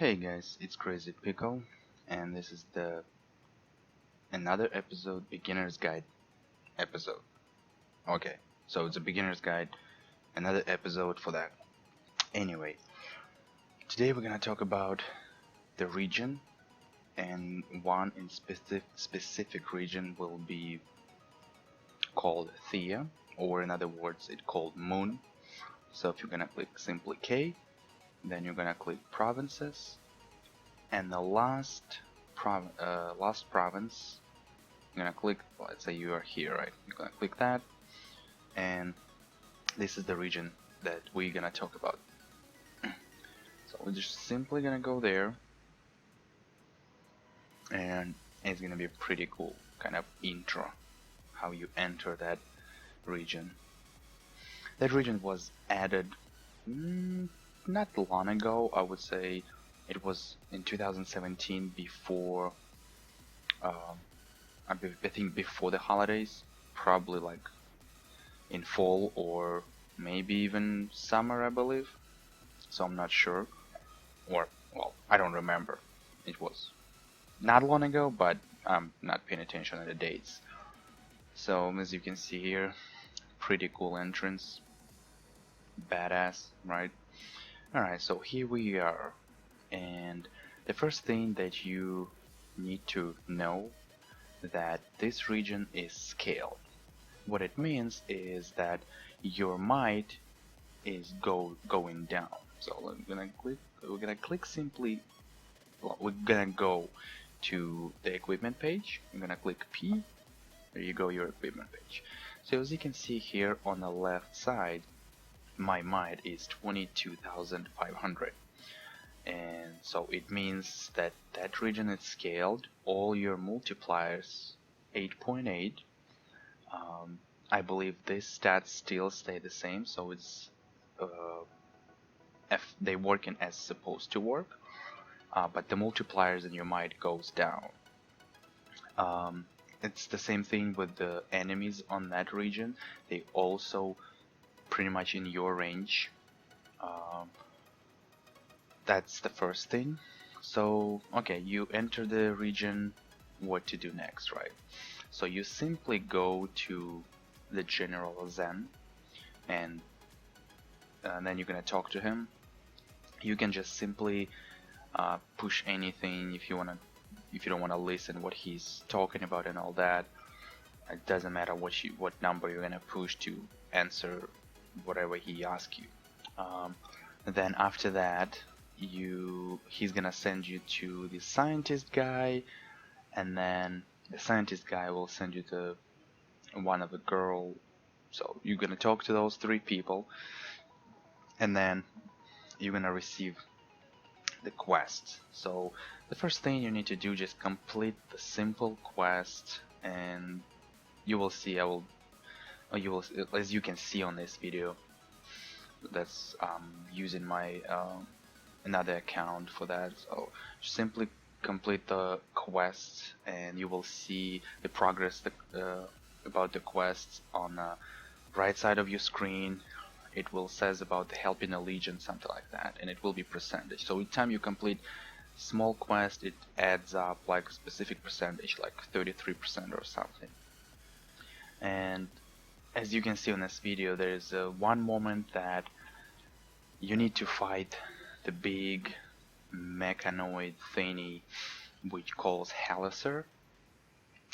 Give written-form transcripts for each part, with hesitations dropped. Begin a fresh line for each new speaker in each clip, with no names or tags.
Hey guys, it's Crazy Pickle, and this is the another episode, beginner's guide episode. Okay, so it's a beginner's guide, another episode for that. Anyway, today we're gonna talk about the region, and one in specific region will be called Thea, or in other words, it's called Moon. So if you're gonna click simply K, then you're gonna click provinces, and the last province, you're gonna click, let's say you are here, right? You're gonna click that, and this is the region that we're gonna talk about. So we're just simply gonna go there, and it's gonna be a pretty cool kind of intro how you enter that region. That region was added not long ago. I would say it was in 2017, before I think before the holidays, probably like in fall or maybe even summer, I believe. So I'm not sure, or well, I don't remember. It was not long ago, but I'm not paying attention to the dates. So as you can see here, pretty cool entrance, badass, right? Alright, so here we are, and the first thing that you need to know that this region is scaled. What it means is that your might is going down. So we're gonna click simply, well, we're gonna go to the equipment page. I'm gonna click P. There you go, your equipment page. So as you can see here on the left side, my might is 22,500, and so it means that that region is scaled. All your multipliers 8.8. I believe these stats still stay the same, so it's if they working as supposed to work, but the multipliers in your might goes down. It's the same thing with the enemies on that region. They also pretty much in your range. That's the first thing. So okay, you enter the region. What to do next, right? So you simply go to the General Zen, and then you're gonna talk to him. You can just simply push anything if you don't wanna listen what he's talking about and all that. It doesn't matter what number you're gonna push to answer whatever he asks you. Then after that, he's gonna send you to the scientist guy, and then the scientist guy will send you to one of the girl. So you're gonna talk to those three people, and then you're gonna receive the quest. So the first thing you need to do, just complete the simple quest, and you will see, as you can see on this video, that's using my another account for that. So simply complete the quest, and you will see the progress about the quest on the right side of your screen. It will says about the helping a legion, something like that, and it will be percentage. So each time you complete small quest, it adds up like a specific percentage, like 33% or something. And as you can see on this video, there is one moment that you need to fight the big mechanoid thingy, which calls Helicer.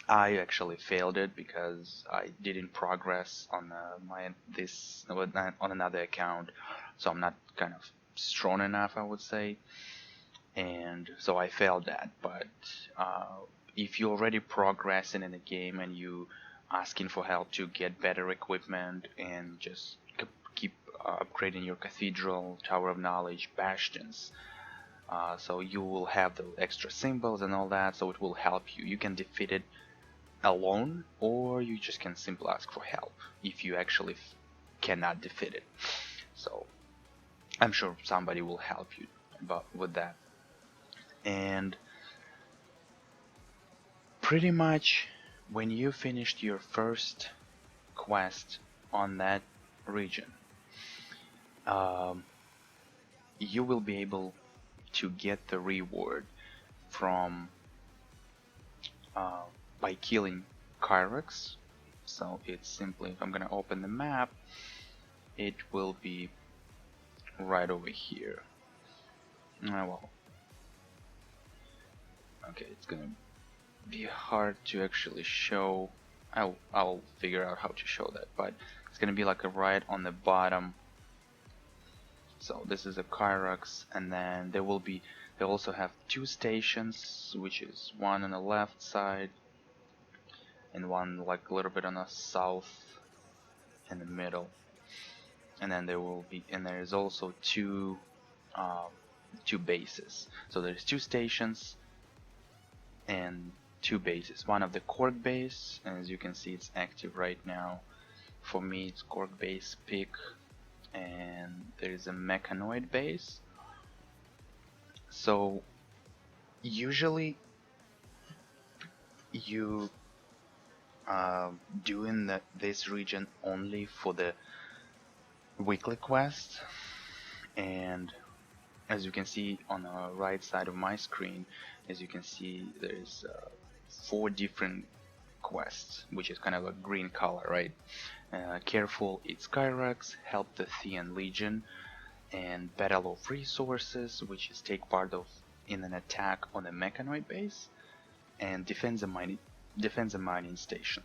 I actually failed it because I didn't progress on on another account, so I'm not kind of strong enough, I would say, and so I failed that. But if you're already progressing in the game and you asking for help to get better equipment and just keep upgrading your cathedral, tower of knowledge, bastions, so you will have the extra symbols and all that, so it will help you. You can defeat it alone, or you just can simply ask for help if you actually cannot defeat it. So I'm sure somebody will help you with that. And pretty much when you finished your first quest on that region, you will be able to get the reward from by killing Kyrax. So it's simply, if I'm gonna open the map, it will be right over here. Well, okay, it's gonna be hard to actually show. I'll figure out how to show that, but it's gonna be like a right on the bottom. So this is a Kyrax, and then they also have two stations, which is one on the left side and one like a little bit on the south in the middle. And then there is also two bases. So there's two stations and two bases. One of the Cork base, and as you can see, it's active right now. For me, it's Cork base pick, and there's a Mechanoid base. So usually you doing this region only for the weekly quest, and as you can see on the right side of my screen, as you can see, there's 4 different quests, which is kind of a green color, right? Careful, it's Kyrax, help the Thean Legion, and Battle of Resources, which is take part in an attack on the Mechanoid base, and defend the mining station.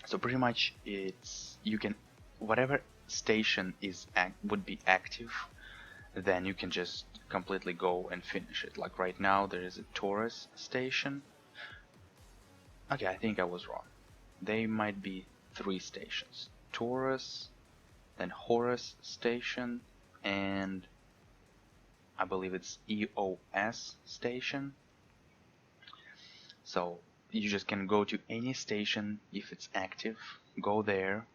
So pretty much you can, whatever station would be active, then you can just completely go and finish it. Like right now there is a Taurus station. Okay, I think I was wrong. They might be 3 stations. Taurus, then Horus station, and I believe it's EOS station. So you just can go to any station if it's active, go there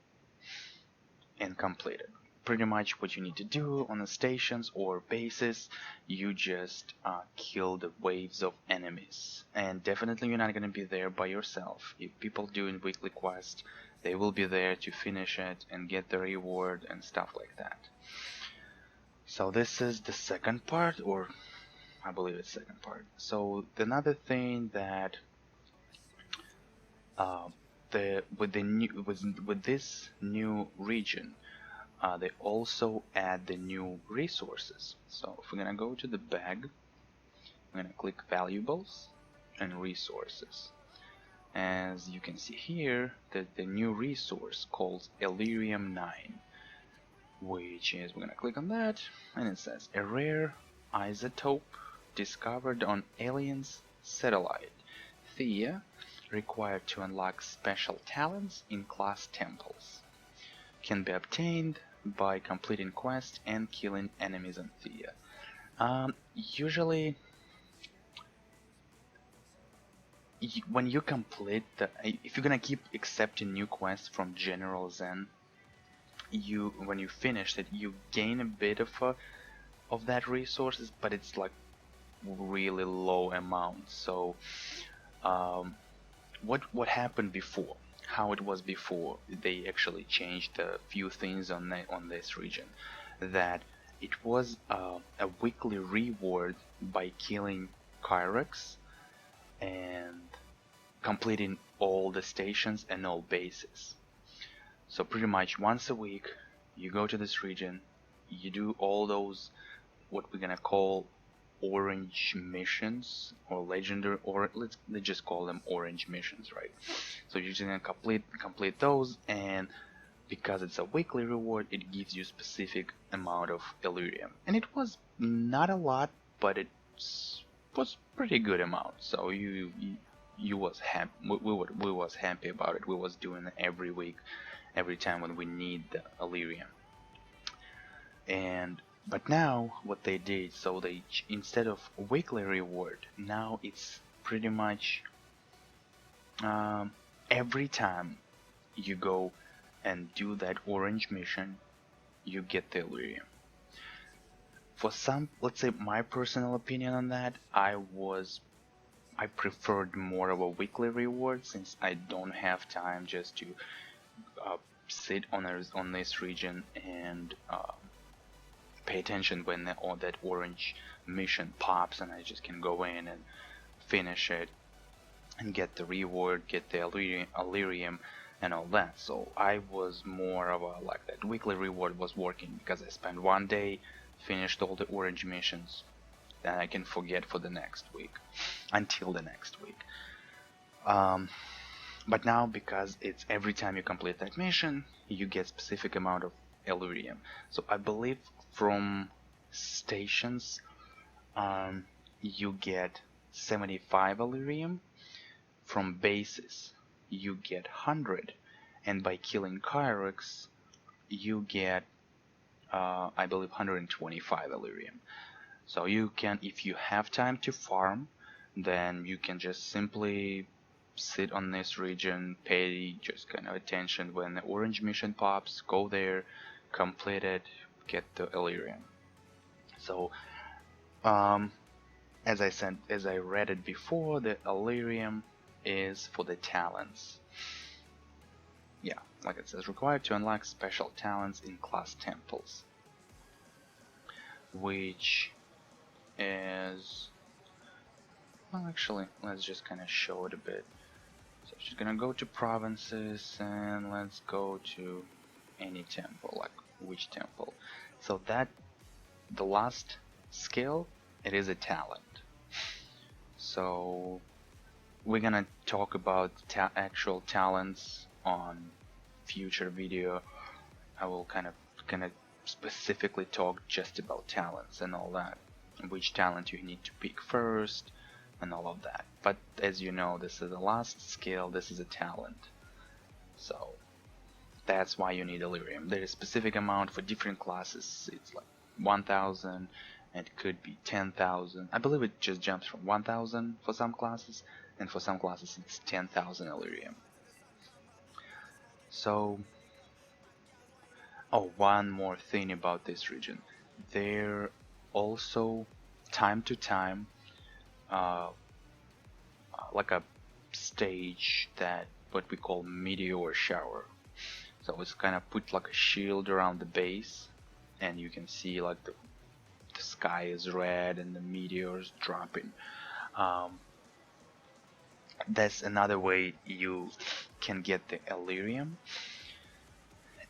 and complete it. Pretty much what you need to do on the stations or bases, you just kill the waves of enemies. And definitely you're not going to be there by yourself. If people doing weekly quests, they will be there to finish it and get the reward and stuff like that. So this is the second part, or I believe it's second part. So another thing that with this new region, they also add the new resources. So if we're gonna go to the bag, I'm gonna click valuables and resources. As you can see here, that the new resource called Elerium 9, which is, we're gonna click on that, and it says a rare isotope discovered on aliens satellite Thea, required to unlock special talents in class temples. Can be obtained by completing quests and killing enemies on Thea. Usually, when you complete if you're gonna keep accepting new quests from General Zen, when you finish it, you gain a bit of that resources, but it's like really low amount. So, what happened before? How it was before? They actually changed a few things on this region. That it was a weekly reward by killing Kyrax and completing all the stations and all bases. So pretty much once a week you go to this region, you do all those what we're gonna call orange missions or legendary, or let's just call them orange missions, right? So you're just gonna complete those, and because it's a weekly reward, it gives you specific amount of Elerium, and it was not a lot, but it was pretty good amount. So you was happy. We was happy about it. We was doing it every week, every time when we need the Elerium. But now what they did, so they instead of weekly reward, now it's pretty much every time you go and do that orange mission, you get the Elerium. For some, let's say my personal opinion on that, I preferred more of a weekly reward, since I don't have time just to sit on this region and pay attention when that orange mission pops, and I just can go in and finish it and get the reward, get the Illyrium and all that. So I was more of a, like, that weekly reward was working because I spent one day, finished all the orange missions, then I can forget for the next week, until the next week. But now, because it's every time you complete that mission, you get specific amount of Illyrium. So I believe from stations, you get 75 Illyrium. From bases, you get 100, and by killing Kyrex, you get, I believe, 125 Illyrium. So you can, if you have time to farm, then you can just simply sit on this region, pay just kind of attention when the orange mission pops, go there, complete it, get the Illyrium. So, as I said, as I read it before, the Illyrium is for the talents. Yeah, like it says, required to unlock special talents in class temples, which is, well, actually, let's just kind of show it a bit. So she's gonna go to provinces, and let's go to any temple, like which temple. So that, the last skill, it is a talent. So we're gonna talk about actual talents on future video. I will kind of specifically talk just about talents and all that, which talent you need to pick first and all of that. But as you know, this is the last skill, this is a talent, so that's why you need Illyrium. There is a specific amount for different classes. It's like 1000, and it could be 10,000. I believe it just jumps from 1000 for some classes, and for some classes it's 10,000 Illyrium. So, oh, one more thing about this region. There also, time to time, like a stage that what we call meteor shower. So it's kind of put like a shield around the base, and you can see like the sky is red and the meteors dropping. That's another way you can get the Illyrium,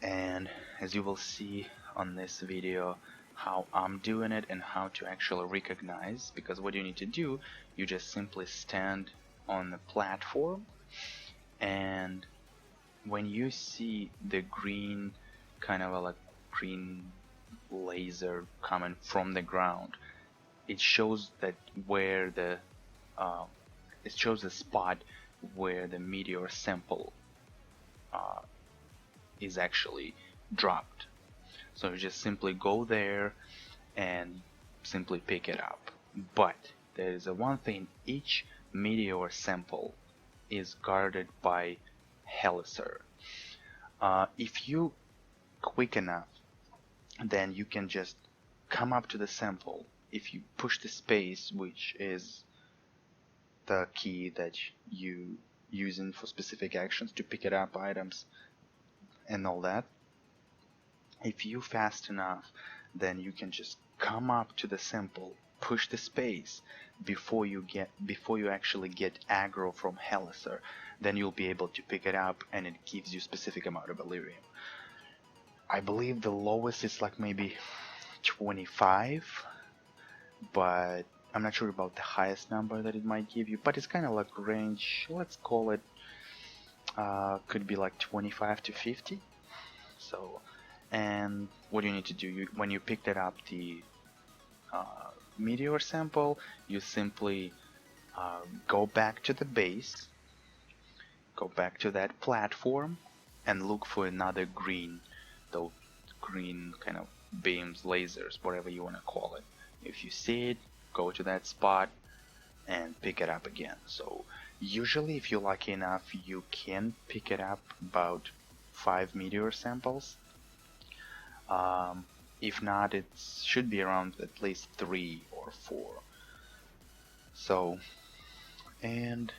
and as you will see on this video how I'm doing it and how to actually recognize, because what you need to do, you just simply stand on the platform, and when you see the green, kind of like green laser coming from the ground, it shows that where the it shows the spot where the meteor sample is actually dropped. So you just simply go there and simply pick it up. But there is a one thing: each meteor sample is guarded by Helicer. If you quick enough, then you can just come up to the sample. If you push the space, which is the key that you using for specific actions to pick it up, items and all that, if you fast enough, then you can just come up to the sample, push the space before you actually get aggro from Helicer. Then you'll be able to pick it up, and it gives you specific amount of Illyrium. I believe the lowest is like maybe 25, but I'm not sure about the highest number that it might give you, but it's kind of like range, let's call it, could be like 25 to 50. So, and what you need to do, when you picked it up, the meteor sample, you simply go back to the base, go back to that platform, and look for another green, those green kind of beams, lasers, whatever you want to call it. If you see it, go to that spot and pick it up again. So usually, if you're lucky enough, you can pick it up about 5 meteor samples. If not, it should be around at least 3 or 4. So, and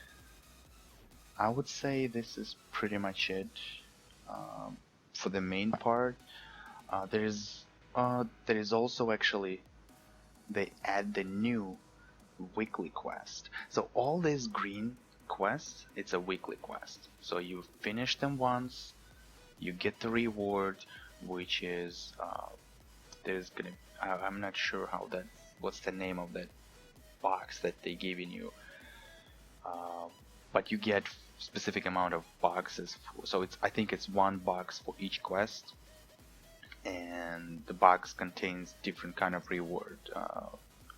I would say this is pretty much it for the main part. There's There is also actually they add the new weekly quest. So all these green quests, it's a weekly quest. So you finish them once, you get the reward, which is there's gonna I'm not sure how that what's the name of that box that they give in you, uh, but you get specific amount of boxes. So it's I think it's one box for each quest, and the box contains different kind of reward,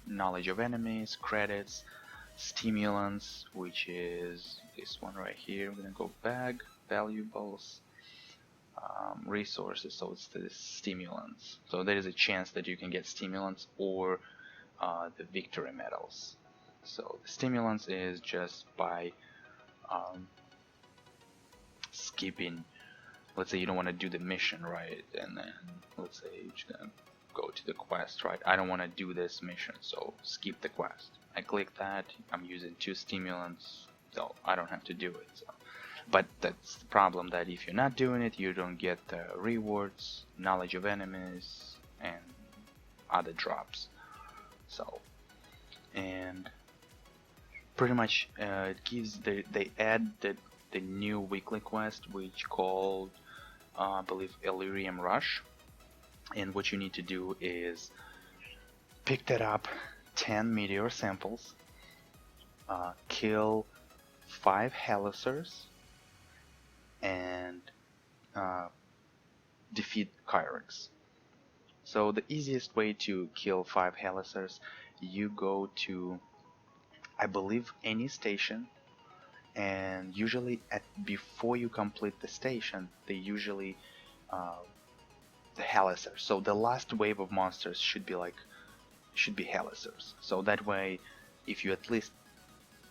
knowledge of enemies, credits, stimulants, which is this one right here. I'm gonna go back, valuables, resources, so it's the stimulants. So there is a chance that you can get stimulants or the victory medals. So the stimulants is just by um, skipping. Let's say you don't want to do the mission, right? And then let's say you're just gonna go to the quest, right? I don't want to do this mission, so skip the quest. I click that. I'm using 2 stimulants, so I don't have to do it. So. But that's the problem, that if you're not doing it, you don't get the rewards, knowledge of enemies, and other drops. So, and pretty much it gives they add the new weekly quest, which called I believe Elerium Rush. And what you need to do is pick that up 10 meteor samples, kill 5 Helicers, and defeat Kyrex. So the easiest way to kill 5 Helicers, you go to, I believe, any station, and usually before you complete the station, they usually the Helicers. So the last wave of monsters should be Helicers. So that way, if you at least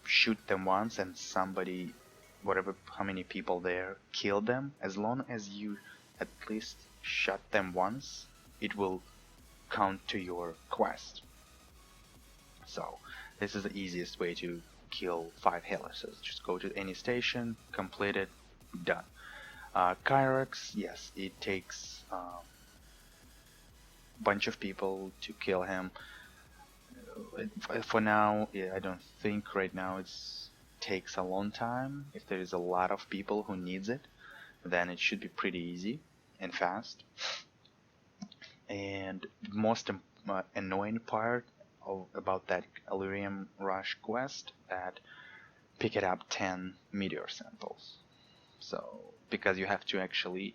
shoot them once and somebody, whatever, how many people there, kill them, as long as you at least shot them once, it will count to your quest. So this is the easiest way to kill 5 Helicers. Just go to any station, complete it, done. Kyrex, yes, it takes bunch of people to kill him. For now, yeah, I don't think right now it takes a long time. If there is a lot of people who needs it, then it should be pretty easy and fast. And the most annoying part about that Elerium Rush quest, that pick it up 10 meteor samples. So because you have to actually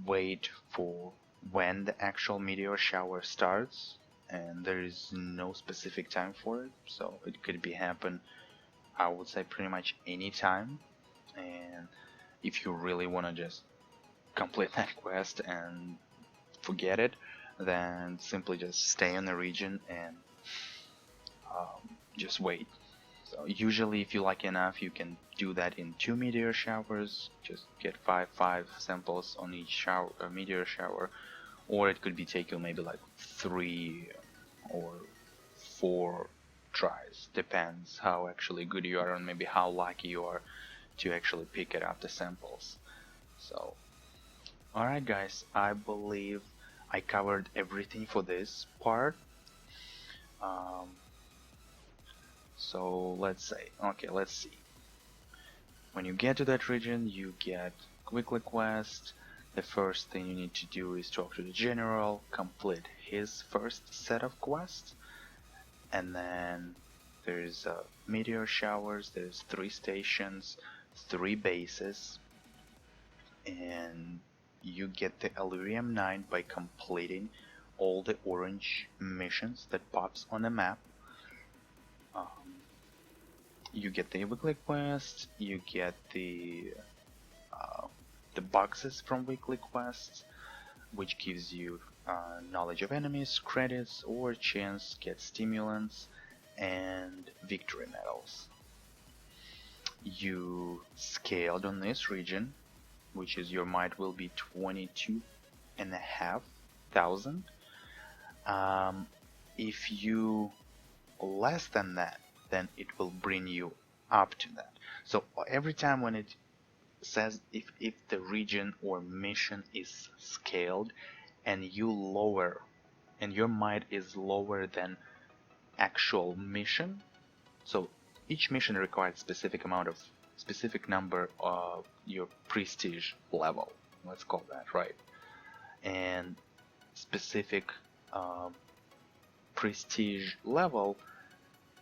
wait for when the actual meteor shower starts, and there is no specific time for it, so it could be happen, I would say, pretty much any time. And if you really want to just complete that quest and forget it, then simply just stay in the region and just wait. So usually if you like enough, you can do that in 2 meteor showers, just get 5 samples on each shower, meteor shower, or it could be taken maybe like 3 or 4 tries, depends how actually good you are and maybe how lucky you are to actually pick it up the samples. So alright guys, I believe I covered everything for this part. So let's see. When you get to that region, you get weekly quest. The first thing you need to do is talk to the general, complete his first set of quests, and then there's meteor showers, there's 3 stations, 3 bases, and you get the Elerium 9 by completing all the orange missions that pops on the map. You get the weekly quest, you get the boxes from weekly quests, which gives you knowledge of enemies, credits, or chance get stimulants and victory medals. You scaled on this region, which is your might will be 22,500. If you less than that, then it will bring you up to that. So every time when it says if the region or mission is scaled, and you lower, and your might is lower than actual mission. So each mission requires specific number of your prestige level, let's call that, right? And specific prestige level,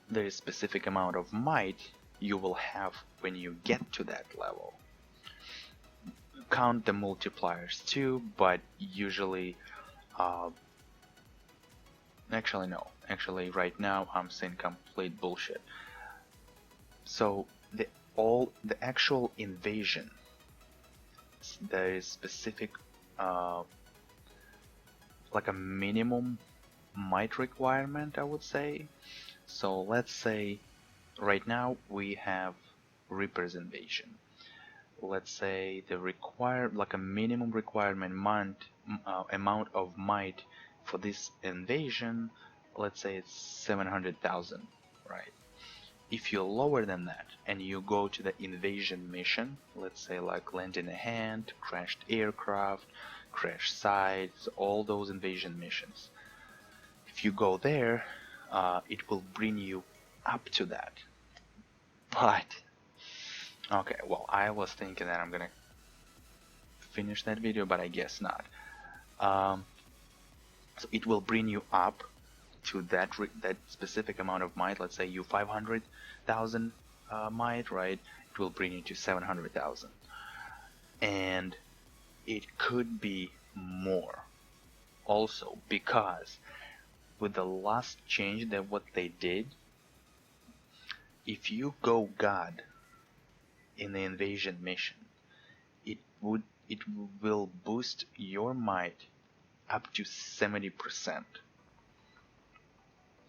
there is specific amount of might you will have when you get to that level. Count the multipliers too, but usually actually no, actually right now I'm saying complete bullshit. So the actual invasion, there is specific like a minimum might requirement, I would say. So let's say right now we have Reaper's invasion. Let's say the like a minimum requirement amount of might for this invasion, let's say it's 700,000, right? If you're lower than that and you go to the invasion mission, let's say like land in a hand, crashed aircraft, crash sites, all those invasion missions, if you go there, it will bring you up to that. But okay, well, I was thinking that I'm gonna finish that video, but I guess not. So it will bring you up to that specific amount of might. Let's say you 500,000 might, right? It will bring you to 700,000, and it could be more also, because with the last change that what they did, if you go God in the invasion mission, it will boost your might up to 70%.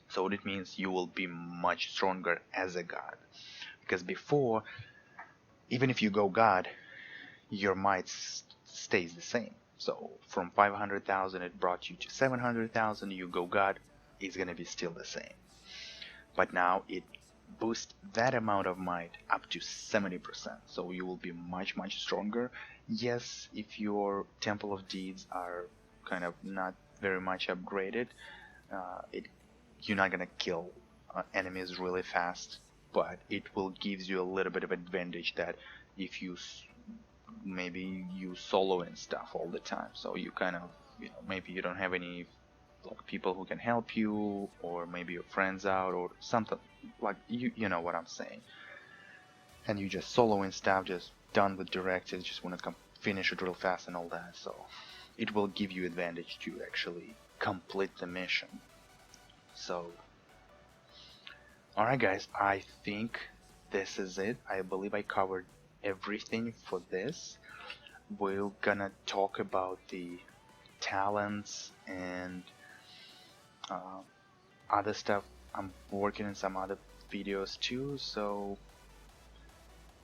So what it means, you will be much stronger as a god. Because before, even if you go god, your might stays the same. So from 500,000 it brought you to 700,000, you go god, it's gonna be still the same. But now it boosts that amount of might up to 70%, so you will be much stronger. Yes, if your Temple of Deeds are kind of not very much upgraded, you're not gonna kill enemies really fast, but it will gives you a little bit of advantage that if you maybe you solo and stuff all the time, so you kind of, maybe you don't have any like people who can help you, or maybe your friends out or something, like you know what I'm saying, and you just solo and stuff, just done with directives, just want to finish it real fast and all that, so it will give you advantage to actually complete the mission. So alright guys, I think this is it. I believe I covered everything for this. We're gonna talk about the talents and other stuff. I'm working on some other videos too, so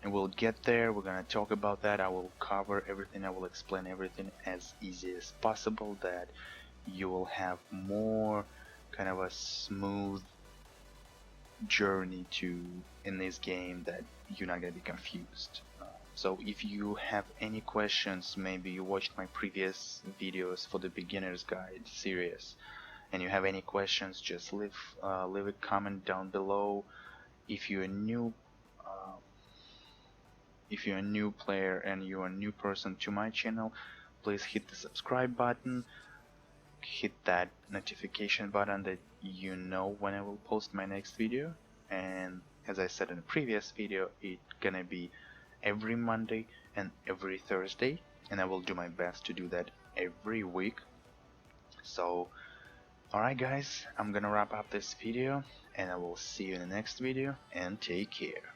and we'll get there. We're gonna talk about that. I will cover everything. I will explain everything as easy as possible, that you will have more kind of a smooth journey in this game, that you're not gonna be confused. So if you have any questions, maybe you watched my previous videos for the beginner's guide series, and you have any questions, just leave a comment down below. If you're a new player and you're a new person to my channel, please hit the subscribe button, hit that notification button that you know when I will post my next video. And as I said in the previous video, it's gonna be every Monday and every Thursday, and I will do my best to do that every week. So alright guys, I'm gonna wrap up this video, and I will see you in the next video, and take care.